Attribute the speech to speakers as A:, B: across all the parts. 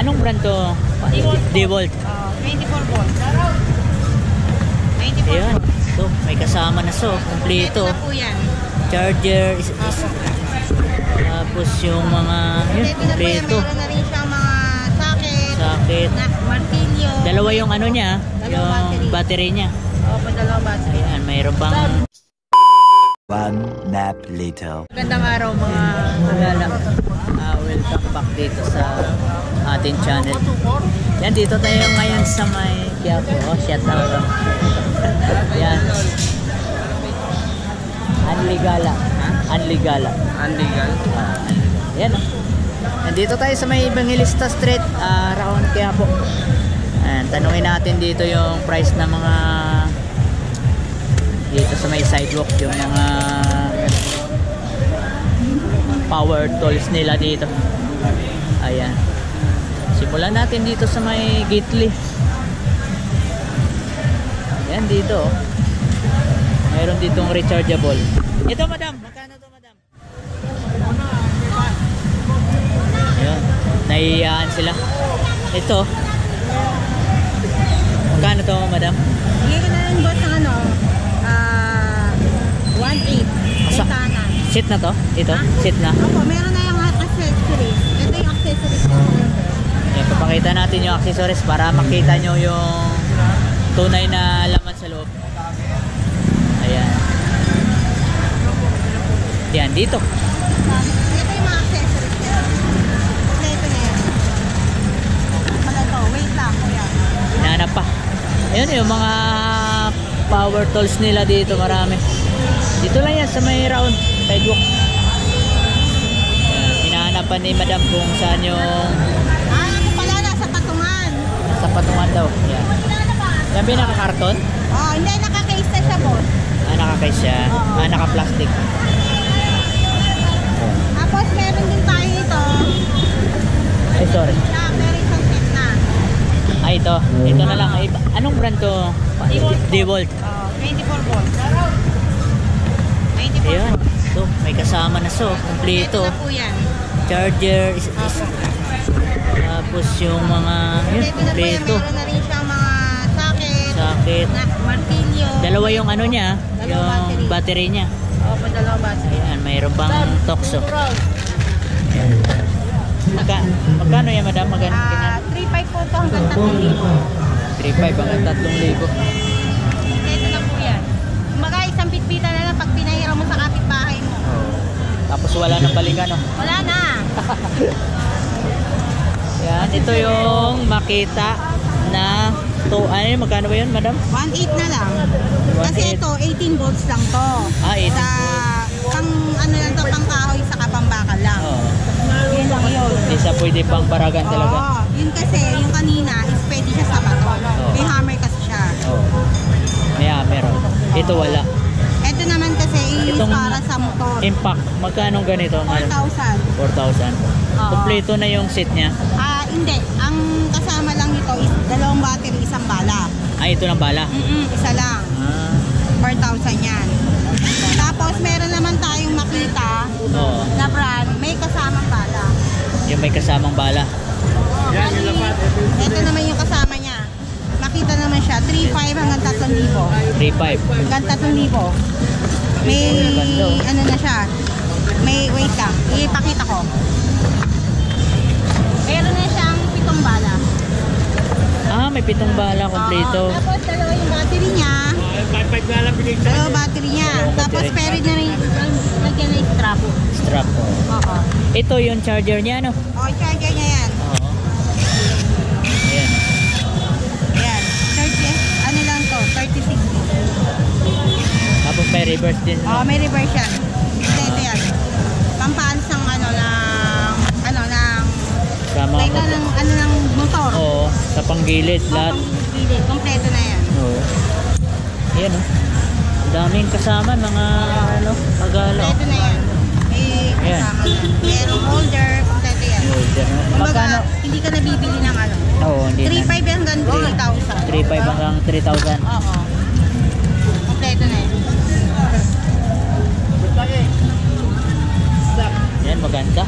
A: Anong brand to? DeWalt.
B: 24 volts. 24
A: Ayan.
B: volts.
A: So, may kasama na so. Kompleto.
B: Ito na po yan.
A: Charger. Tapos yung mga... Yun,
B: Ito na po yan.
A: kompleto.
B: Meron na rin siyang mga
A: Sakit.
B: martilyo.
A: Dalawa yung ano niya.
B: Dalawang
A: Yung battery niya.
B: Opo, dalawang battery.
A: Ayan, mayroon pang...
C: One nap later.
B: Magandang araw mga
A: Magala. Welcome back dito sa ating channel. Yan, dito tayo ngayon sa may Quiapo. Oh, shout out. Yan. Anligala. Anligala.
D: Anligal.
A: Yan oh. Nandito tayo sa may Evangelista Street, Raon, Quiapo. And tanungin natin dito yung price ng mga dito sa may sidewalk, yung mga power tools nila dito. Ayan. Simulan natin dito sa may Gately. Ayan dito. Mayroon ditong rechargeable. Ito madam, magkano to madam? Ayan. Nahihiyan sila. Ito. Magkano to madam?
B: Hindi ko na lang boss ng ano 1.8 Ventana.
A: Seat na to? Ito?
B: Ah?
A: Seat na?
B: Opo, meron na yung accessories. Ito yung accessories ko.
A: Ayan, papakita natin yung accessories para makita nyo yung tunay na laman sa loob. Ayan. Yan, dito.
B: Ito yung mga accessories niya. Ito na yan. Pala to, wait lang. Kuya.
A: Hinahanap pa. Ayun yung mga power tools nila dito, marami. Dito lang yan sa may round sidewalk. Hinahanap pa ni madam kung saan yung
B: Ano pala, nasa patungan.
A: sa patungan daw. Yan. Yan ba yung nakakarton?
B: Oh, hindi, naka-case na siya, boss.
A: Naka-case siya. Naka-plastic.
B: Tapos, meron din tayo ito.
A: Ay, sorry.
B: Meron isang set na.
A: Ay, ito. Ito na lang. Anong brand to? DeWalt.
B: 24 volts. 24
A: Ayan.
B: volts.
A: So, may kasama na so. Kompleto.
B: Ito na po yan.
A: Charger. Tapos yung mga... Yun,
B: Ito na po yan.
A: kompleto.
B: Meron na rin siyang mga
A: Sakit.
B: martilyo.
A: Dalawa yung ano niya.
B: Dalawang
A: Yung battery niya.
B: Opo, dalawang battery.
A: Ayan, mayroon pang tokso. Ayan. Magkano yan madam? Magkano?
B: 3.5 po ito hanggang 3,000.
A: 3.5 hanggang 3,000.
B: Ito na po yan. Kumbaga, isang pitpita na lang pag pinahira mo sa kapitbahay mo.
A: Tapos wala nang balikan, no?
B: Wala na.
A: Yan, ito yung makita na to, ano yun, magkano ba yun madam?
B: 1.8 na lang. Kasi
A: 1.8.
B: ito, 18 volts lang to.
A: 18
B: Sa, pang ano lang to, pang kahoy sa kapambakal lang.
A: Oo.
B: Yun lang yun.
A: Hindi siya pwede pang baragan talaga.
B: Oo. Yun kasi, yung kanina, is pwede siya sa bato. May hammer kasi siya.
A: Oo. Meron. Ito wala.
B: Ito naman kasi is
A: Itong
B: para sa motor.
A: Impact, magkano ganito?
B: 4,000.
A: 4,000.
B: Oo.
A: Kompleto na yung seat niya.
B: Hindi. Ang kasama lang nito is dalawang battery, isang bala.
A: Ito ng bala.
B: Isa lang. 4,000 yan. Tapos meron naman tayong makita
A: Oo.
B: na brand, may kasamang bala.
A: Yung may kasamang bala.
D: Yan, yung lapat.
B: Ito naman yung kasama niya. Makita naman siya, 3,500 hanggang 3,000.
A: 3.5.
B: Hanggang 3,000. May, ano na siya, may, wait lang, ipakita ko. Meron na siyang 7 bala.
A: May 7 bala kompleto.
B: Tapos dalawa yung battery niya.
D: 5.5 na lang binigay.
B: Dalawa battery niya. Tapos pero na rin, lagyan na yung strap.
A: Strap.
B: Oo.
A: Ito yung charger niya, no?
B: Charger niya yan.
A: Oo. Ayan.
B: Ayan. 30, ano lang to, 36.
A: Tapos may reverse din. No?
B: May reverse yan. Ito yan. Pampaalis ng
A: Sa mga
B: ito ng motor.
A: Oo. Sa panggilid lahat.
B: Pang-gilid. Kompleto na yan.
A: Oo. Ayan, oh. Ang daming kasama, mga ano, pagalo.
B: Kompleto na yan. May
A: Ayan.
B: kasama yan. Merong holder. Kompleto yan.
A: Magkano?
B: Kumbaga, hindi ka nabibili ng ano.
A: Oo, hindi na.
B: 3,500 hanggang 3,000.
A: 3.5 hanggang 3,000.
B: Oo. Kompleto na yan.
A: Yan, maganda.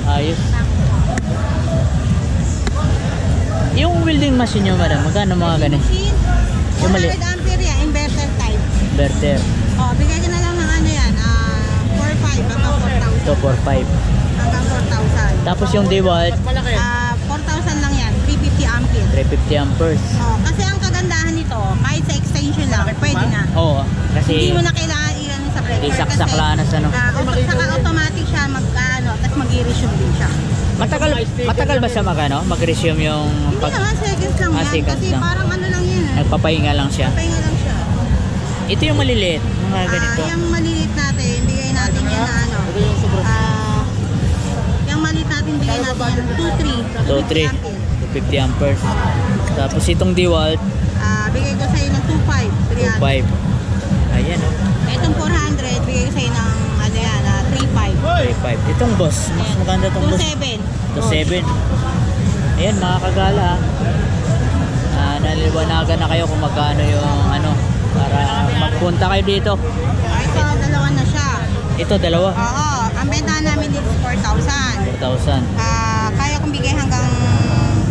A: Ayos. welding machine nyo, madam, magkano mga ganun?
B: Machine,
A: Yung mali-
B: 400 ampere yan, inverter type.
A: Inverter.
B: Bigay ko na lang ng ano yan, 4,500 hanggang 4,000.
A: Ito, 4.5.
B: Hanggang 4,000.
A: Tapos yung DeWalt,
B: 4,000 lang yan, 350 ampere.
A: 350 amperes.
B: Kasi ang kagandahan nito, kahit sa extension lang, pwede na.
A: Oo, kasi
B: Hindi mo na kailangan ilan sa breaker.
A: isaksak lang na sa ano.
B: Saka automatic siya tapos mag-i-resume din siya.
A: Matagal ba siya mag-resume yung
B: Hindi naman, seconds lang yan.
A: seconds
B: Kasi
A: lang.
B: parang ano lang yan.
A: nagpapahinga lang siya.
B: Pahinga lang siya.
A: Ito yung maliliit, mga ganito.
B: Yung maliit natin, bigay natin yan na ano. Yung maliit natin, bigay natin yan 2.3.
A: 2.3, 250 amperes. Tapos itong DeWalt,
B: Bigay ko sa'yo ng 2.5.
A: 2.5. Ayan o,
B: Itong 400, bigay ko sa'yo ng ano yan, 3.5.
A: 3.5. Itong boss, mas maganda itong boss.
B: 2.7.
A: 2.7. Ayan mga kagala. Naliwanagan na kayo kung magkano yung ano, para magpunta kayo dito.
B: Ito, dalawa na siya.
A: Ito, dalawa.
B: Oo, ang benta namin dito is 4,000.
A: 4,000.
B: Kaya kong bigay hanggang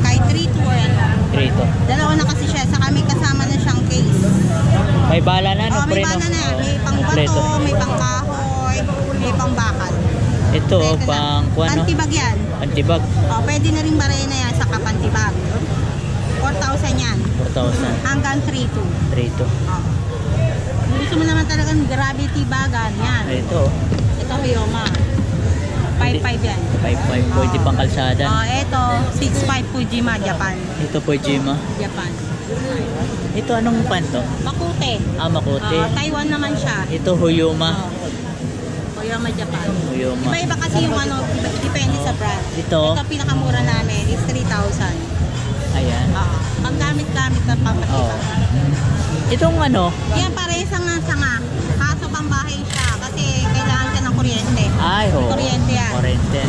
B: kahit 3 to or ano.
A: 3 ito.
B: Dalawa na kasi siya, saka may kasama na siyang case.
A: May bala na, no?
B: May
A: Preno?
B: bala na. May pang
A: Kompleto.
B: bato, may pang kahoy, may pang bakal.
A: Ito,
B: Kompleto
A: pang
B: na.
A: kuano?
B: Pantibag yan.
A: Antibag.
B: Pwede na rin barena yan sa kapantibag. 4,000 yan.
A: 4,000.
B: Hanggang 3,200.
A: 3 ito.
B: Kung gusto mo naman talagang gravity bagan, yan.
A: Ito,
B: Ito, Hyoma. 5,500 yan.
A: 5.5. Pwede pang kalsada.
B: Ito, 6,500 Fujima, Japan.
A: Ito po, Jima.
B: Japan.
A: Ito, anong pan to?
B: Makute.
A: Makote.
B: Taiwan naman siya.
A: Ito, Huyuma.
B: Hyoma, Japan.
A: Huyuma.
B: Iba-iba kasi yung ano, depende sa brand.
A: Ito.
B: Ito, pinakamura namin is 3,000.
A: Ayan.
B: Pang gamit-gamit na
A: Oh.
B: pampatibag.
A: Itong ano,
B: Yan, parehas nga sanga. Kaso pambahay siya kasi kailangan siya ng kuryente.
A: ay ho.
B: Kuryente yan.
A: Kuryente.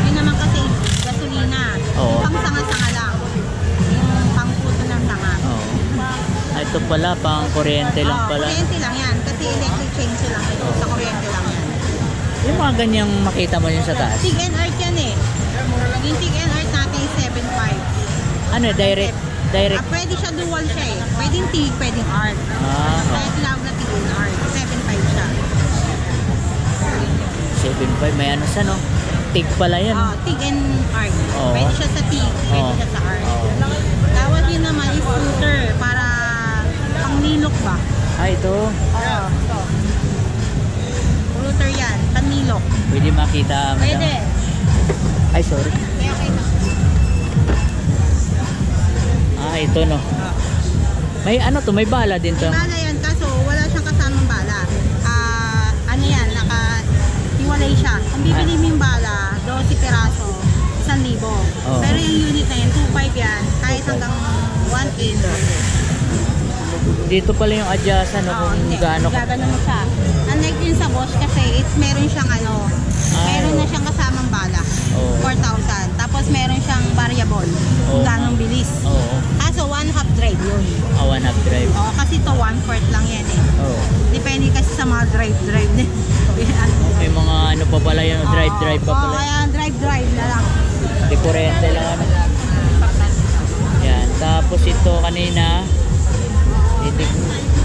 B: Yun naman kasi gasolina.
A: Oo.
B: Yung pang sanga-sanga lang. Yung pang puto ng sanga.
A: Oh. Ito pala, pang kuryente lang pala.
B: Kuryente lang yan. Kasi electric chainsaw lang ito. Sa kuryente lang yan.
A: Yung mga ganyang makita mo yun sa taas.
B: TIG and earth yan eh. Yung TIG and earth natin is 7,500.
A: Ano, direct?
B: Pwede siya dual siya eh. Pwedeng TIG, pwedeng art. Kaya tinawag na TIG and art. 7,500 siya.
A: 7.5. May ano sa no? Tig pala yan.
B: TIG and art.
A: Oo.
B: Pwede siya sa TIG, pwede
A: Oo.
B: siya sa art.
A: Oo.
B: Tawag yun naman is scooter para pang nilok ba?
A: Ito.
B: Oo. Router yan, pang nilok.
A: Pwede makita. Madam.
B: Pwede.
A: Ay, sorry.
B: Okay.
A: Ito no. May ano to, may bala din to.
B: Bala yan, kaso wala siyang kasamang bala. Ano yan, hiwalay siya. Kung bibili mo yung bala, 12 piraso, 1,000.
A: Oo.
B: Pero yung unit na yan, 2,500 yan, kahit hanggang 1,800.
A: Dito pala yung adjustan no, kung gaano.
B: Gagano mo siya. Unlike din sa Bosch kasi, meron siyang ano, meron na siyang kasamang bala.
A: Oo.
B: 4,000. Tapos meron siyang variable, kung
A: Oo.
B: ganong bilis.
A: Oo.
B: Kaso 1/2 drive yun.
A: 1/2 drive.
B: Oo, kasi to 1/4 lang yan eh.
A: Oo.
B: Depende kasi sa mga drive din.
A: May mga ano pa pala yun, drive pa
B: Oo,
A: pala.
B: kaya drive na lang.
A: Di kuryente lang ano. Yan. Tapos ito kanina,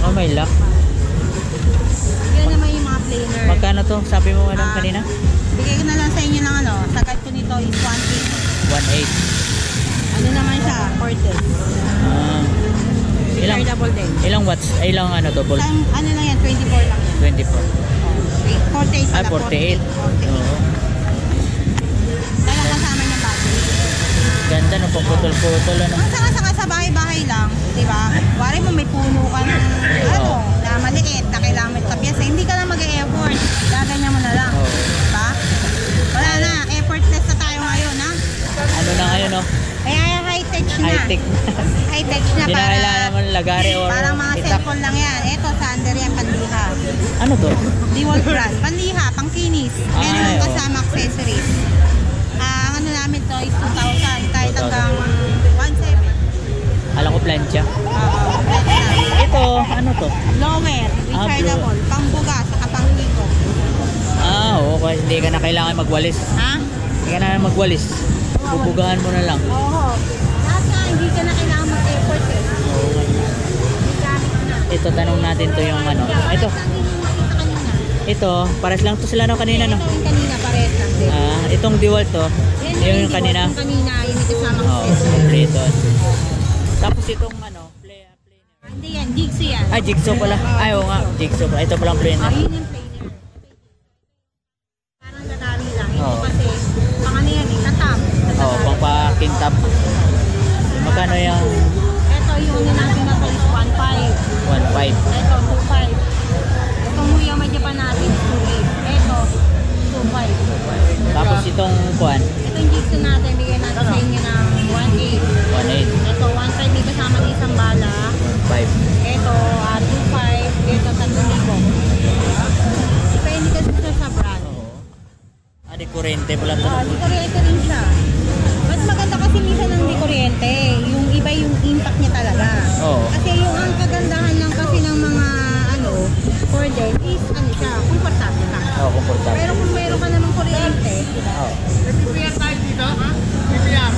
A: may lock.
B: Yan naman yung mga planer.
A: Magkano to? Sabi mo madam kanina?
B: Bigay ko na lang sa inyo ng ano, sagat ko nito is 1.8.
A: 1.8.
B: Ano naman siya, 40.
A: Ilang
B: Double din.
A: ilang watts? Ilang ano to? Volt?
B: Ano lang yan, 24 lang yan.
A: 24.
B: 48 pala,
A: 48.
B: 48.
A: Oo.
B: Kaya kasama niya battery.
A: Ganda no, pagputol-putol ano.
B: Ang saka sa bahay-bahay lang, di ba? Wari mo may puno ka ng ano, na maliit, na kailangan mo tapyasa. Hindi ka lang mag-e-effort. Gaganyan mo na lang.
A: Oo.
B: Diba? Wala na, effortless na tayo ngayon, ha?
A: Ano na ngayon no?
B: Kaya high-tech na.
A: High-tech na.
B: High-tech na
A: Hindi na kailangan naman lagari or
B: parang mga
A: itak.
B: cellphone lang yan. Eto, sander yan, panliha.
A: Ano to?
B: DeWalt brand. Panliha, pang kinis. Meron
A: Ay,
B: yung kasama accessories. Ang ano namin to is 2,000. Kahit
A: 2,000.
B: hanggang 1,700.
A: Alam ko plancha.
B: Pwede na.
A: Ito, ano to?
B: Lower, rechargeable, pangbuga, saka panghigo.
A: Oo, kasi hindi ka na kailangan magwalis.
B: Ha?
A: Hindi ka na magwalis. Bubugahan mo na lang.
B: Oo. Lahat nga, hindi ka na kailangan
A: tatanong natin to yung ano. Ito,
B: Lang din yung nakita kanina.
A: ito, pares lang to sila no kanina no.
B: Ito yung kanina, pares lang din.
A: Itong DeWalt to,
B: Yan
A: yung kanina.
B: Yung kanina, yung may kasamang
A: Oh,
B: accessory.
A: Platon. Tapos itong ano, planer.
B: Hindi yan, jigsaw yan.
A: Ah, jigsaw pala. Ay, oo nga, jigsaw pala. Ito palang planer.
B: Yun yung planer. Parang ladari lang. Ito
A: Oo.
B: kasi, pang ano yan eh, katap.
A: Oh, pang pa-kintab. Magkano yung
B: Ito yung ano natin na to is 1.5.
A: 1.5?
B: Ito, 2.5. Itong Huya Japan natin is 2.8. Ito, 2.5.
A: Tapos itong kuan,
B: Ito yung jigsaw natin, bigyan natin sa inyo ng 1.8.
A: 1.8,
B: Ito, 1.5 may kasama ng isang bala.
A: 5.
B: Ito, 2.5. Ito, 3,000. Depende kasi siya sa brand.
A: Ah, di kuryente pala to.
B: Di kuryente rin siya. Mas maganda kasi minsan ng di kuryente. Yung iba yung impact niya talaga.
A: Oo.
B: Kasi yung ang kagandahan lang kasi ng mga ano, corded is ano siya, komportable lang.
A: Oh, komportable.
B: Pero kung meron ka namang kuryente,
A: Oh.
D: PPR tayo dito, ha? PPR.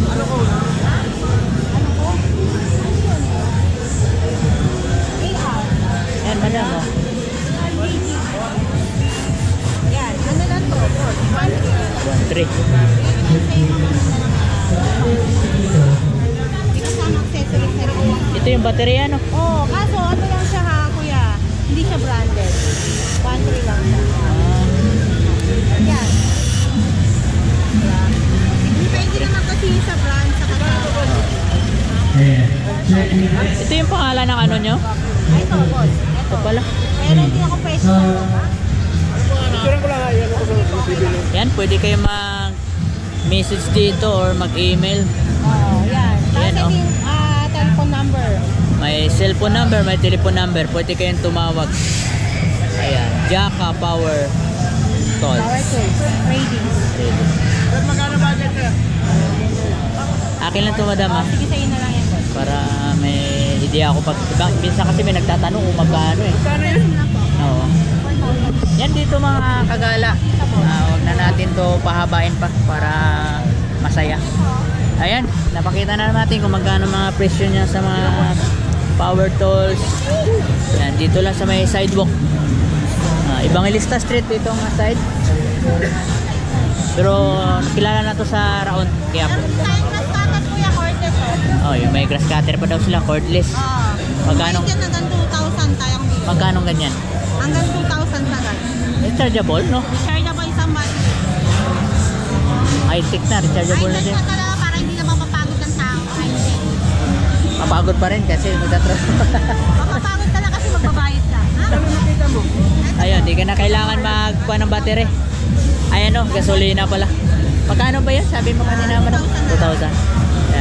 B: ano ko? AR.
A: Yan, madam. Oh.
B: Yan, ano lang to?
A: 1.3.
B: May kasama accessories na rin.
A: Ito yung baterya, no?
B: Oo, kaso ano lang siya ha, kuya? Hindi siya branded. 1.3 lang siya. Yan. Depende naman kasi sa brand sa kasama.
A: Ito yung pangalan ng ano nyo?
B: Ay, ito, boss.
A: Ito pala.
B: Pero hindi ako pwesto.
D: Picturean ko lang, yan ako sa bibili.
A: Yan, pwede kayo mag-message dito or mag-email.
B: Oo, yan. Tapos
A: Yan,
B: ito
A: oh.
B: yung telephone number.
A: May cellphone number, may telephone number. Pwede kayong tumawag. Ayan, Jaka Power Tools.
B: Power tools. Trading.
D: Sir, magkano budget sir?
A: Akin lang to, madam, ah.
B: Sige, sa'yo na lang yan, boss.
A: Para may idea ako pag minsan kasi may nagtatanong kung magkano eh.
D: Magkano yan?
A: Oo. Yan dito mga kagala. Huwag na natin to pahabain pa para masaya. Ayan, napakita na natin kung magkano mga presyo niya sa mga power tools. Yan, dito lang sa may sidewalk. Evangelista Street dito ang side. Pero kilala na to sa Raon, kaya po.
B: Meron tayong grass cutter, kuya, cordless.
A: Oh, yung may grass cutter pa daw sila, cordless.
B: Oo.
A: Magkano?
B: Yan hanggang 2,000 tayong bigay.
A: Magkano ganyan?
B: Hanggang 2,000 sa guys.
A: Rechargeable, no?
B: Rechargeable isang battery.
A: High-tech na, rechargeable na
B: High-tech
A: din.
B: na talaga para hindi na mapapagod ng tao. High-tech.
A: Mapagod pa rin kasi magtatras.
B: Mapapagod ka lang kasi magbabayad ka. Ha?
A: Ayun, di ka na kailangan magkuha ng battery. Ay ano, gasolina pala. Magkano ba yun? Sabi mo kanina naman. 2,000. Yan,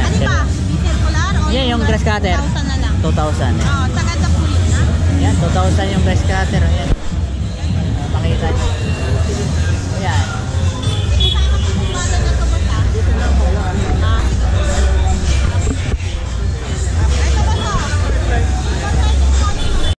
B: Ano ba? Di circular? O
A: Yan, yung grass cutter.
B: 2,000 na lang.
A: 2,000.
B: Oo, sagad na po yun, ha?
A: Yan, 2,000 yung grass cutter. Ayan. Pakita niyo.